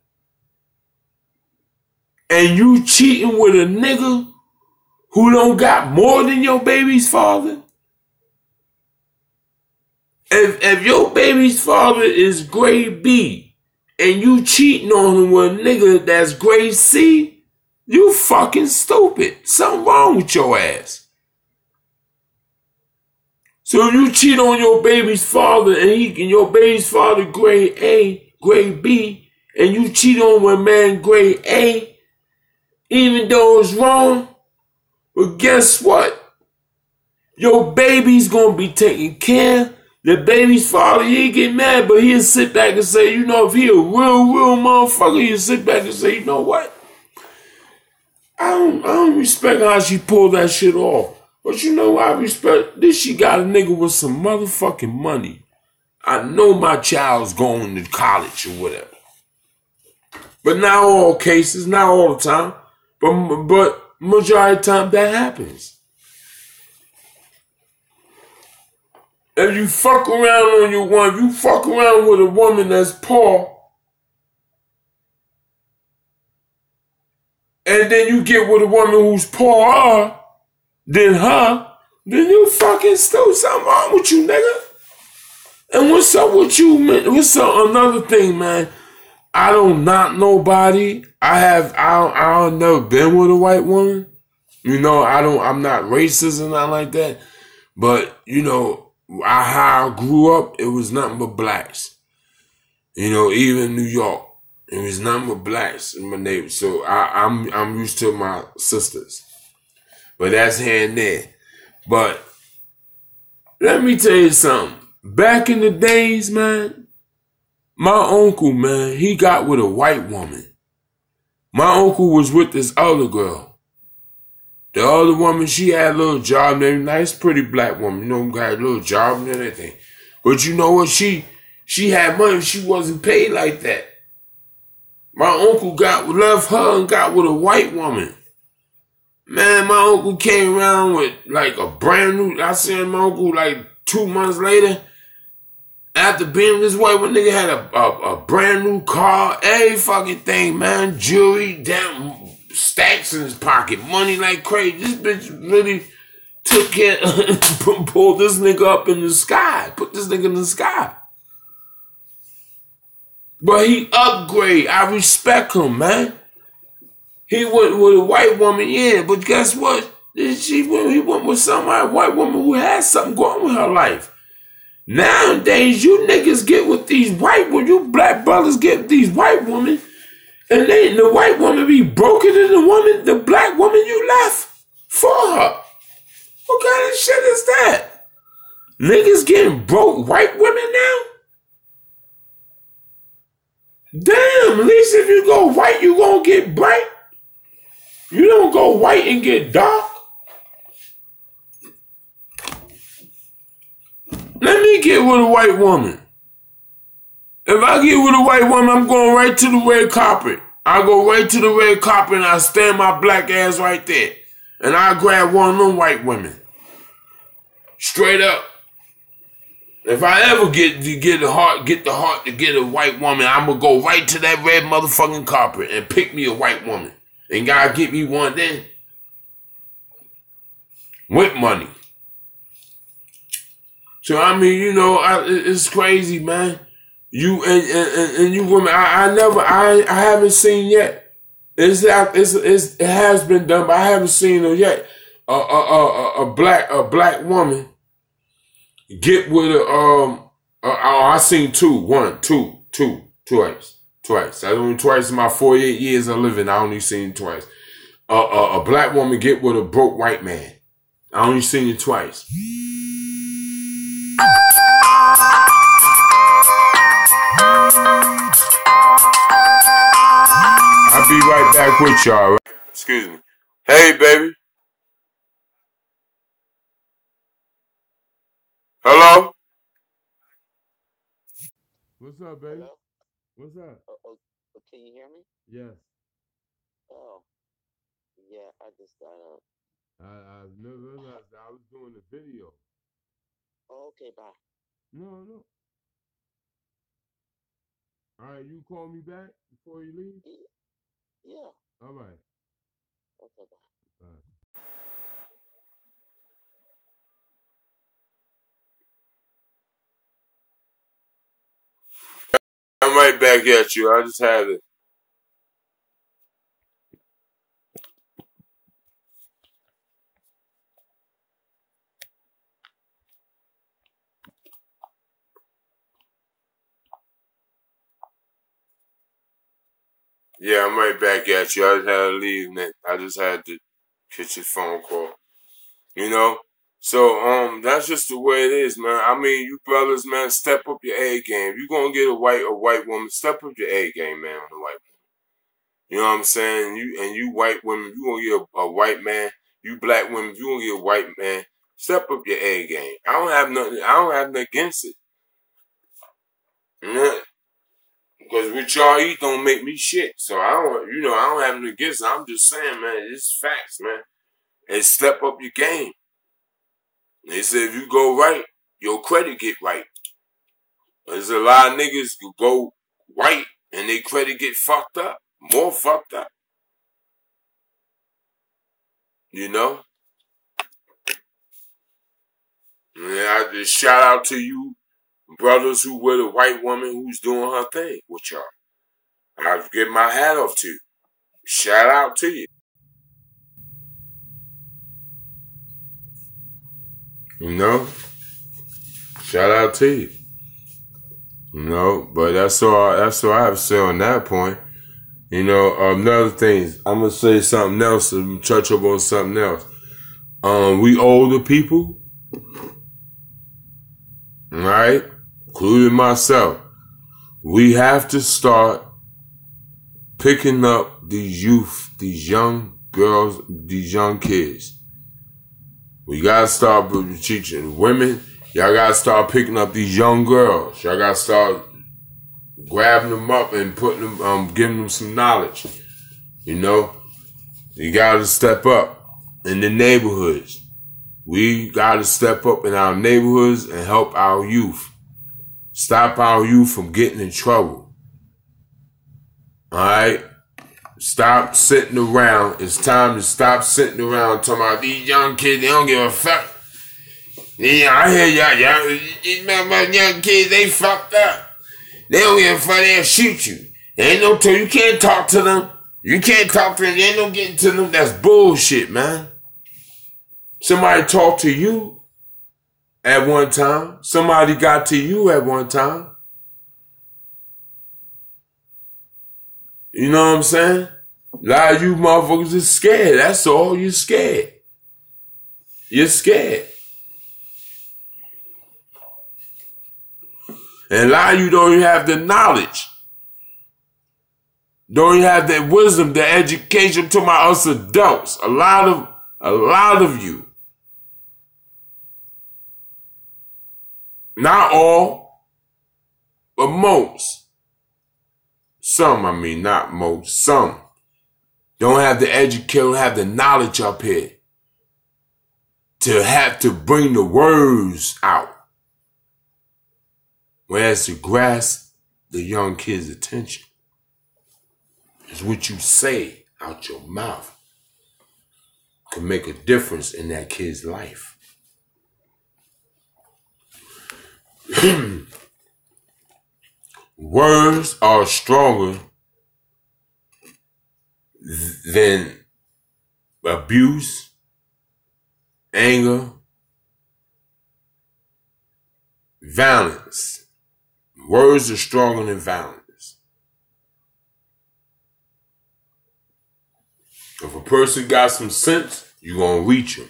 and you cheating with a nigga who don't got more than your baby's father, if your baby's father is grade B and you cheating on him with a nigga that's grade C, you fucking stupid. Something wrong with your ass. So if you cheat on your baby's father and your baby's father grade A, grade B, and you cheat on with a man grade A, even though it's wrong, but guess what? Your baby's gonna be taken care of. The baby's father, he get mad, but he'll sit back and say, you know, if he a real motherfucker, he'll sit back and say, you know what? I don't respect how she pulled that shit off. But you know what I respect? This she got a nigga with some motherfucking money. I know my child's going to college or whatever. But not all cases, not all the time. But majority of the time that happens. If you fuck around on your wife, you fuck around with a woman that's poor, and then you get with a woman who's poorer than her, then you fucking stupid. Something wrong with you, nigga. And what's up with you, man? What's up? Another thing, man. I don't knock nobody. I never been with a white woman. You know, I'm not racist and nothing like that. But, you know, how I grew up, it was nothing but blacks. You know, even in New York, it was nothing but blacks in my neighborhood. So I'm used to my sisters. But that's here and there. But let me tell you something. Back in the days, man, my uncle, man, he got with a white woman. My uncle was with this other girl. The other woman, she had a little job, and a nice, pretty black woman. You know, got a little job and everything. But you know what? She had money. She wasn't paid like that. My uncle left her and got with a white woman. Man, my uncle came around with like a brand new, I seen my uncle like 2 months later. After being with this white one, nigga had a brand new car, every fucking thing, man. Jewelry, damn, stacks in his pocket, money like crazy. This bitch really took care, pulled this nigga up in the sky, put this nigga in the sky. But he upgrade. I respect him, man. He went with a white woman, yeah, but guess what? He went with some white woman who had something going with her life. Nowadays, you niggas get with these white women, you black brothers get with these white women, and the white woman be broker than the black woman you left for her. What kind of shit is that? Niggas getting broke white women now? Damn, at least if you go white, you gonna get bright. You don't go white and get dark. Let me get with a white woman. If I get with a white woman, I'm going right to the red carpet. I go right to the red carpet and I stand my black ass right there. And I grab one of them white women. Straight up. If I ever get the heart to get a white woman, I'm gonna go right to that red motherfucking carpet and pick me a white woman. And God get me one then. With money. So I mean, you know, it's crazy, man. You and you women, I haven't seen yet. It has been done, but I haven't seen it yet. A black woman get with I seen twice. I only twice in my 48 years of living. I only seen twice. A black woman get with a broke white man. I only seen it twice. I'll be right back with y'all. Right? Excuse me. Hey, baby. Hello? What's up, baby? Hello? What's up? Can you hear me? Yes. Oh, yeah, I just got up. I never realized that I was doing a video. Oh, okay, bye. No. All right, you call me back before you leave? Yeah. All right. Okay, bye. All right. I'm right back at you. I just had it. Yeah, I'm right back at you. I just had to leave. I just had to catch your phone call. You know? So, that's just the way it is, man. I mean, you brothers, man, step up your A game. You gonna get a white woman, step up your A game, man, on the white woman. You know what I'm saying? You white women, you gonna get a white man. You black women, you gonna get a white man. Step up your A game. I don't have nothing against it. Because what y'all eat don't make me shit. So I don't have nothing against it. I'm just saying, man, it's facts, man. And step up your game. They say if you go right, your credit get right. There's a lot of niggas who go white and their credit get fucked up. More fucked up. You know? And I just shout out to you brothers who with a white woman who's doing her thing with y'all. I give my hat off to you. Shout out to you. You know? Shout out to you. You know, but that's all I have to say on that point. You know, another thing, I'm gonna say something else and touch up on something else. We older people, right? Including myself, we have to start picking up these youth, these young girls, these young kids. We gotta start teaching women. Y'all gotta start picking up these young girls. Y'all gotta start grabbing them up and putting them, giving them some knowledge. You know, you gotta step up in the neighborhoods. We gotta step up in our neighborhoods and help our youth. Stop our youth from getting in trouble. Alright? Stop sitting around. It's time to stop sitting around talking about these young kids, they don't give a fuck. Yeah, I hear y'all. These young kids, they fucked up. They don't give a fuck, they'll shoot you. There ain't no you can't talk to them. You can't talk to them. There ain't no getting to them. That's bullshit, man. Somebody talked to you at one time. Somebody got to you at one time. You know what I'm saying? A lot of you motherfuckers is scared. That's all. You're scared. You're scared. And a lot of you don't even have the knowledge. Don't even have that wisdom, the education to my us adults. A lot of you. Not all, but most. Some, I mean, not most. Some don't have the education, don't have the knowledge up here to have to bring the words out. Whereas to grasp the young kid's attention is what you say out your mouth can make a difference in that kid's life. Words are stronger than abuse, anger, violence. Words are stronger than violence. If a person got some sense, you're going to reach him.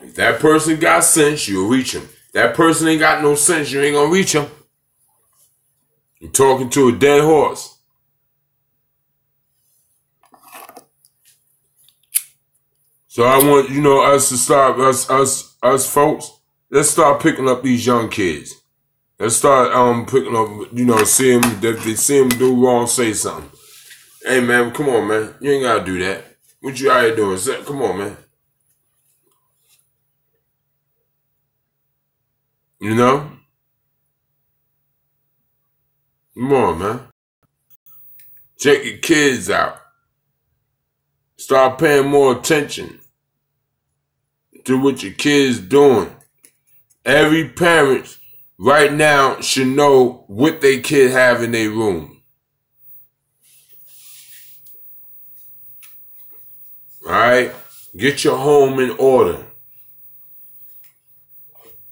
If that person got sense, you'll reach him. If that person ain't got no sense, you ain't going to reach him. You're talking to a dead horse. So I want, us to start, us folks, let's start picking up these young kids. Let's start picking up, see them, if they see them do wrong, say something. Hey, man, come on, man. You ain't got to do that. What you out here doing? Come on, man. Come on, man. Check your kids out. Start paying more attention to what your kids doing. Every parent right now should know what their kid have in their room. All right? Get your home in order.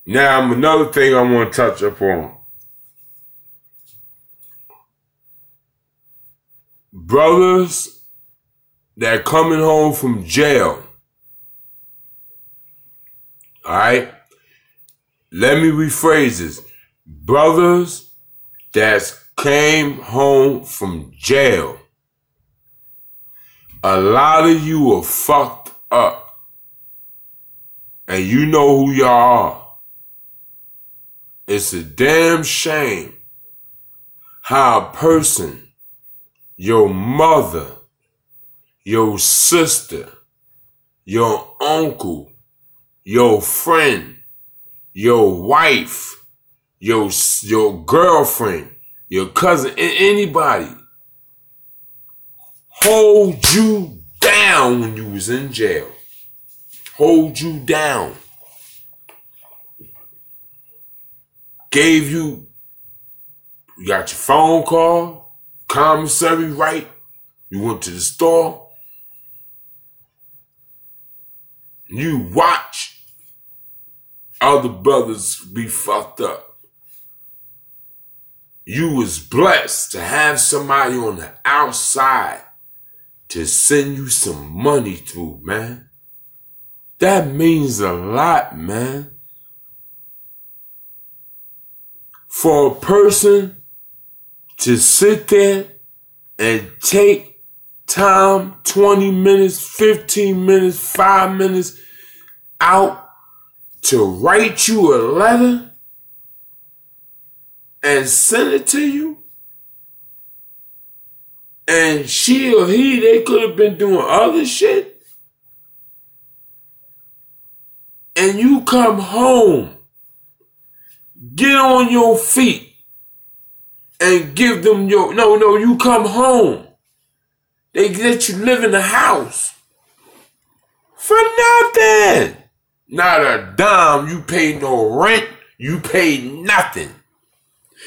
Now, another thing I want to touch upon. Brothers that coming home from jail. All right? Let me rephrase this. Brothers that came home from jail. A lot of you are fucked up. And you know who y'all are. It's a damn shame how a person, your mother, your sister, your uncle, your friend, your wife, your girlfriend, your cousin, anybody hold you down when you was in jail. Hold you down. Gave you got your phone call, commissary right, you went to the store, you watch other brothers be fucked up. You was blessed to have somebody on the outside to send you some money through, man. That means a lot, man. For a person to sit there and take time, 20 minutes, 15 minutes, 5 minutes out to write you a letter and send it to you. And she or he, they could have been doing other shit. And you come home. Get on your feet and give them your... No, you come home. They let you live in the house. For nothing. Not a dime. You paid no rent. You paid nothing.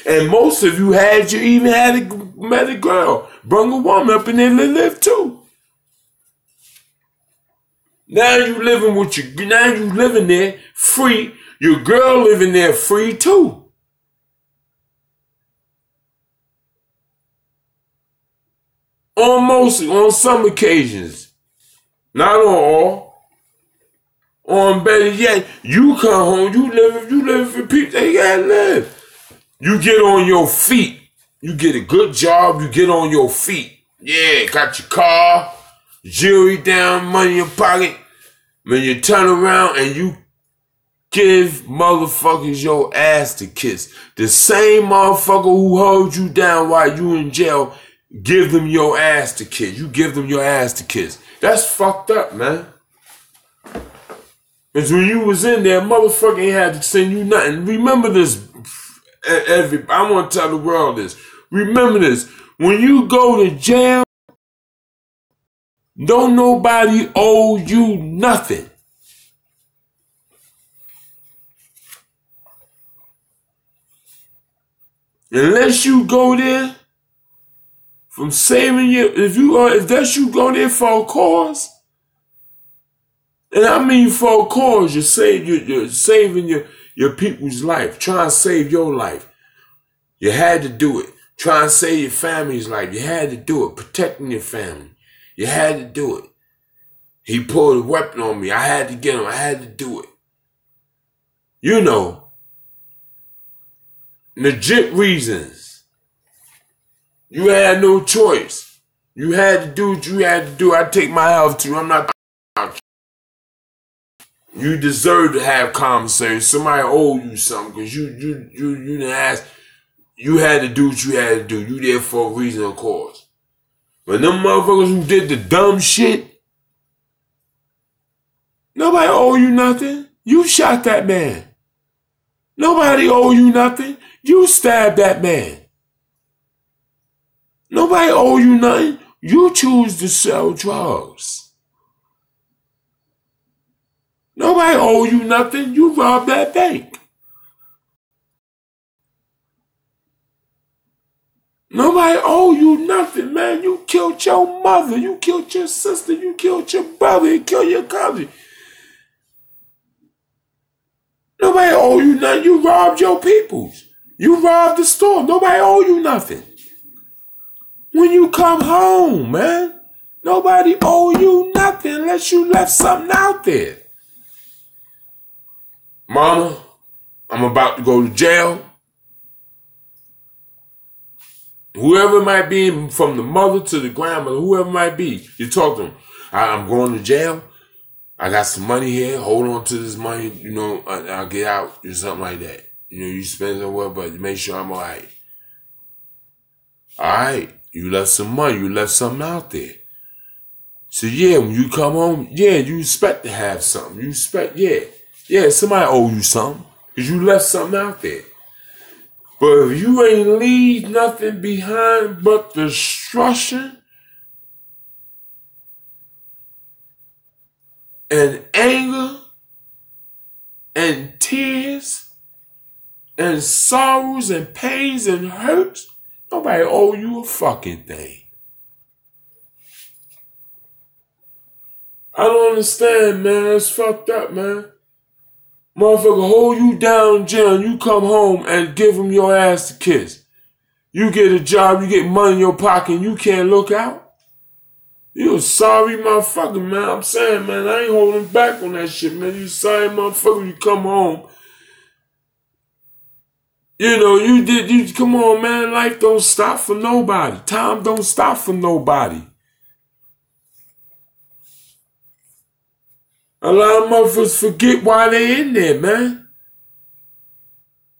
And most of you met a girl. Brung a woman up in there to live too. Now you living there free. Your girl living there free too. Almost on some occasions. Not on all. On better yet, you come home, you live for people they gotta live. You get on your feet. You get a good job, you get on your feet. Yeah, got your car, jewelry down, money in your pocket. When you turn around and you Give motherfuckers your ass to kiss. The same motherfucker who held you down while you in jail, give them your ass to kiss. You give them your ass to kiss. That's fucked up, man. Because when you was in there, motherfucker ain't had to send you nothing. Remember this, I want to tell the world this. Remember this. When you go to jail, don't nobody owe you nothing. Unless you go there from saving your, if that's you go there for a cause, and I mean for a cause, you're saving your people's life, trying to save your life. You had to do it. Trying to save your family's life. You had to do it. Protecting your family. You had to do it. He pulled a weapon on me. I had to get him. I had to do it. You know, legit reasons. You had no choice. You had to do what you had to do. I take my health too. I'm not. You deserve to have commissary. Somebody owe you something because you didn't ask. You had to do what you had to do. You there for a reason, of course. But them motherfuckers who did the dumb shit, nobody owe you nothing. You shot that man. Nobody owe you nothing. You stabbed that man. Nobody owe you nothing. You choose to sell drugs. Nobody owe you nothing. You robbed that bank. Nobody owe you nothing, man. You killed your mother. You killed your sister. You killed your brother. You killed your cousin. Nobody owe you nothing. You robbed your peoples. You robbed the store. Nobody owe you nothing. When you come home, man, nobody owe you nothing unless you left something out there. Mama, I'm about to go to jail. Whoever it might be, from the mother to the grandmother, whoever it might be, you talk to them. I'm going to jail. I got some money here. Hold on to this money. You know, I'll get out or something like that. You know, you spend it well, but make sure I'm all right. All right. You left some money. You left something out there. So, yeah, when you come home, yeah, you expect to have something. You expect, yeah, somebody owe you something because you left something out there. But if you ain't leave nothing behind but destruction and anger and tears and sorrows and pains and hurts, nobody owe you a fucking thing. I don't understand, man. It's fucked up, man. Motherfucker hold you down in jail and you come home and give them your ass to kiss. You get a job, you get money in your pocket and you can't look out. You a sorry motherfucker, man. I'm saying, man, I ain't holding back on that shit, man. You sorry motherfucker, you come home. You know, you come on, man. Life don't stop for nobody. Time don't stop for nobody. A lot of motherfuckers forget why they in there, man.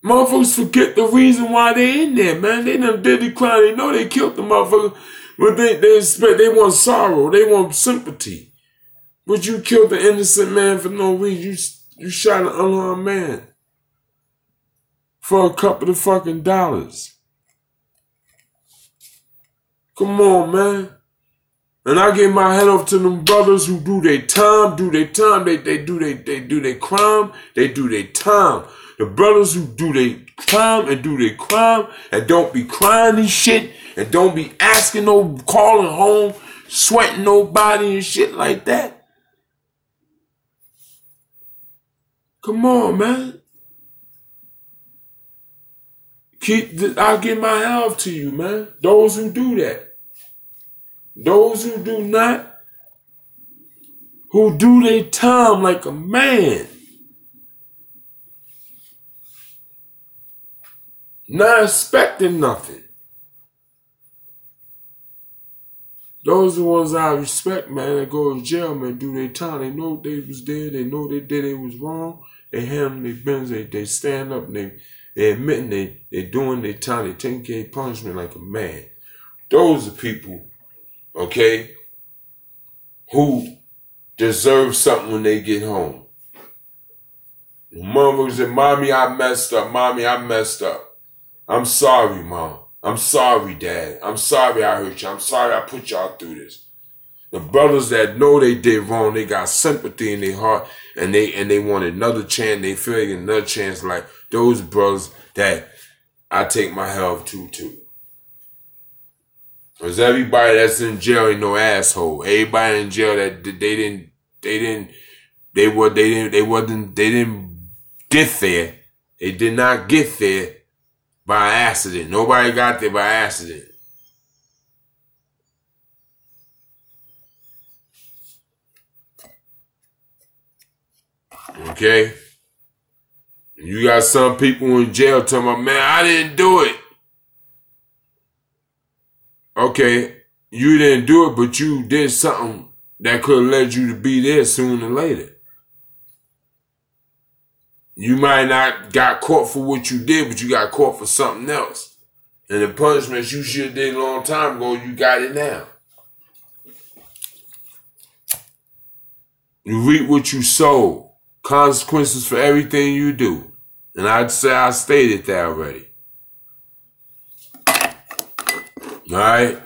Motherfuckers forget the reason why they in there, man. They done did the crime. They know they killed the motherfucker, but they want sorrow. They want sympathy. But you killed the innocent man for no reason. You shot an unarmed man for a couple of fucking dollars. Come on, man. And I give my head off to them brothers who do their time, they do their crime, they do their time. The brothers who do their crime and don't be crying and shit and don't be asking calling home, sweating nobody and shit like that. Come on, man. I'll give my head off to you, man. Those who do that. Those who do not, who do their time like a man, not expecting nothing. Those are the ones I respect, man, that go to jail, man, do their time. They know they was there. They know they did it was wrong. they handle their business, they stand up, and they admitting they doing their time, they taking care of punishment like a man. Those are people, okay, who deserve something when they get home. Motherfuckers say, Mommy, I messed up. Mommy, I messed up. I'm sorry, Mom. I'm sorry, Dad. I'm sorry I hurt you. I'm sorry I put y'all through this. The brothers that know they did wrong, they got sympathy in their heart, and they want another chance. They feel they get another chance. Like those brothers that I take my help to too. Cause everybody that's in jail ain't no asshole. Everybody in jail that they didn't get there. They did not get there by accident. Nobody got there by accident. Okay? You got some people in jail talking about, man, I didn't do it. Okay, you didn't do it, but you did something that could have led you to be there sooner or later. You might not got caught for what you did, but you got caught for something else. And the punishments you should have did a long time ago, you got it now. You reap what you sow. Consequences for everything you do. And I'd say I stated that already. Alright?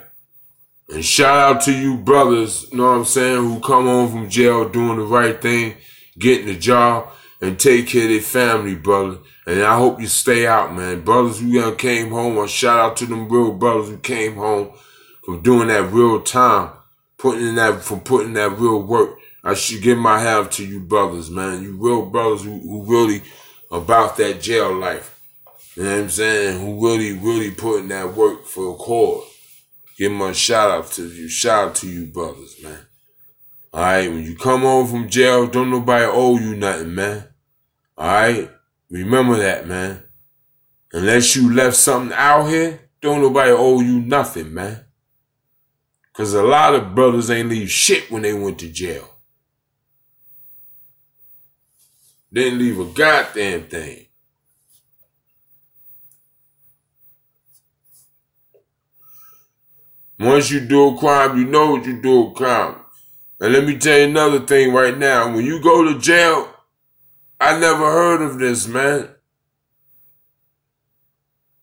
And shout out to you brothers, you know what I'm saying, who come home from jail doing the right thing, getting the job, and take care of their family, brother. And I hope you stay out, man. Brothers who came home, or shout out to them real brothers who came home from doing that real time, putting in that real work. I should give my hat to you brothers, man. You real brothers who really about that jail life. You know what I'm saying? Who really putting that work for a cause. Give them a shout out to you. Shout out to you brothers, man. Alright, when you come home from jail, don't nobody owe you nothing, man. Alright? Remember that, man. Unless you left something out here, don't nobody owe you nothing, man. Cause a lot of brothers ain't leave shit when they went to jail. Didn't leave a goddamn thing. Once you do a crime, you know what you do a crime. And let me tell you another thing right now. When you go to jail, I never heard of this, man.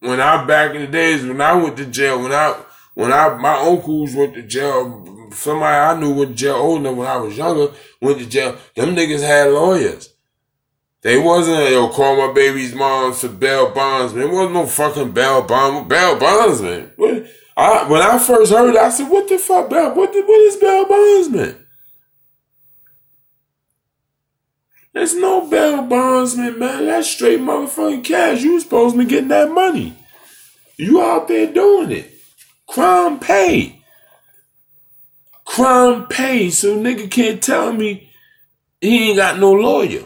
When I back in the days when I went to jail, my uncles went to jail, somebody I knew went to jail old enough when I was younger, went to jail, them niggas had lawyers. They wasn't, call my baby's mom for bail bondsman. There wasn't no fucking bail bondsman. When I first heard it, I said, what the fuck, what is bail bondsman? There's no bail bondsman, man. That's straight motherfucking cash. You supposed to be getting that money. You out there doing it. Crime pay. Crime pay. So nigga can't tell me he ain't got no lawyer.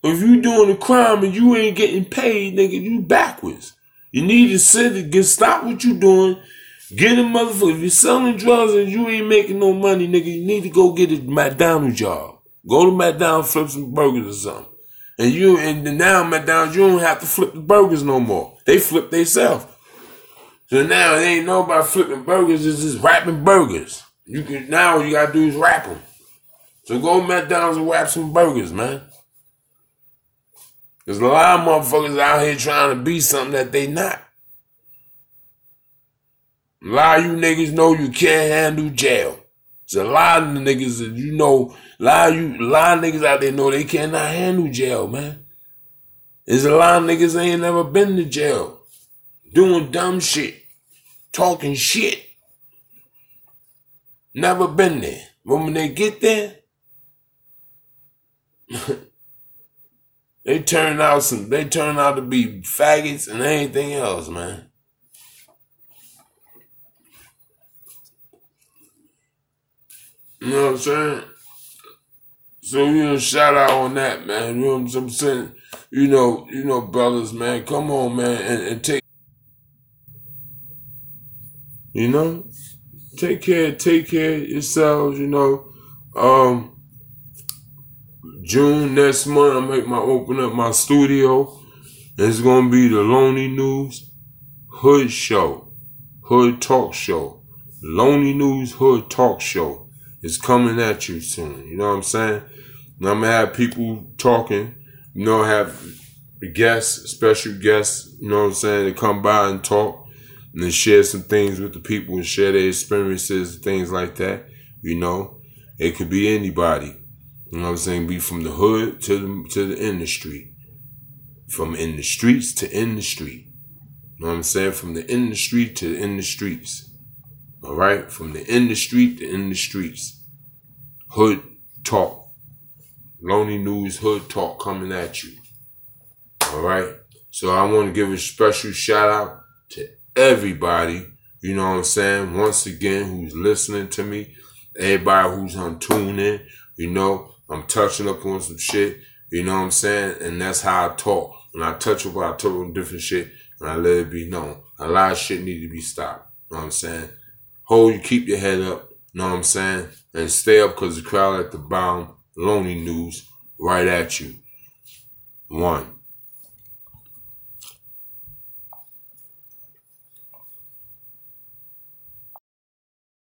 If you doing a crime and you ain't getting paid, nigga, you backwards. You need to stop what you doing. Get a motherfucker. If you're selling drugs and you ain't making no money, nigga, you need to go get a McDonald's job. Go to McDonald's, flip some burgers or something. And now McDonald's, you don't have to flip the burgers no more. They flip themselves. So now it ain't nobody flipping burgers, it's just wrapping burgers. Now all you gotta do is wrap them. So go to McDonald's and wrap some burgers, man. There's a lot of motherfuckers out here trying to be something that they not. A lot of you niggas know you can't handle jail. There's a lot of niggas that you know, a lot of niggas out there know they cannot handle jail, man. There's a lot of niggas that ain't never been to jail. Doing dumb shit. Talking shit. Never been there. But when they get there, they turn out to be faggots and anything else, man. You know what I'm saying? So, shout out on that, man. You know what I'm saying? You know, brothers, man, come on, man, and take, take care of yourselves, June next month, I'm open up my studio. It's gonna be the Lonely News Hood Show, Hood Talk Show. Lonely News Hood Talk Show is coming at you soon. You know what I'm saying? And I'm gonna have people talking. Have guests, special guests. You know what I'm saying? To come by and talk and then share some things with the people and share their experiences and things like that. It could be anybody. You know what I'm saying? Be from the hood to the industry. From in the streets to in the street. You know what I'm saying? From the in the street to in the streets. All right? From the in the street to in the streets. Hood talk. Lonely News Hood Talk coming at you. All right? So I want to give a special shout out to everybody, you know what I'm saying? Once again, who's listening to me. Everybody who's on tuning in, I'm touching up on some shit, you know what I'm saying? And that's how I talk. When I touch up, I talk on different shit and I let it be known. A lot of shit need to be stopped, you know what I'm saying? Keep your head up, you know what I'm saying? And stay up because the crowd at the bottom, Lonely News, right at you. 1.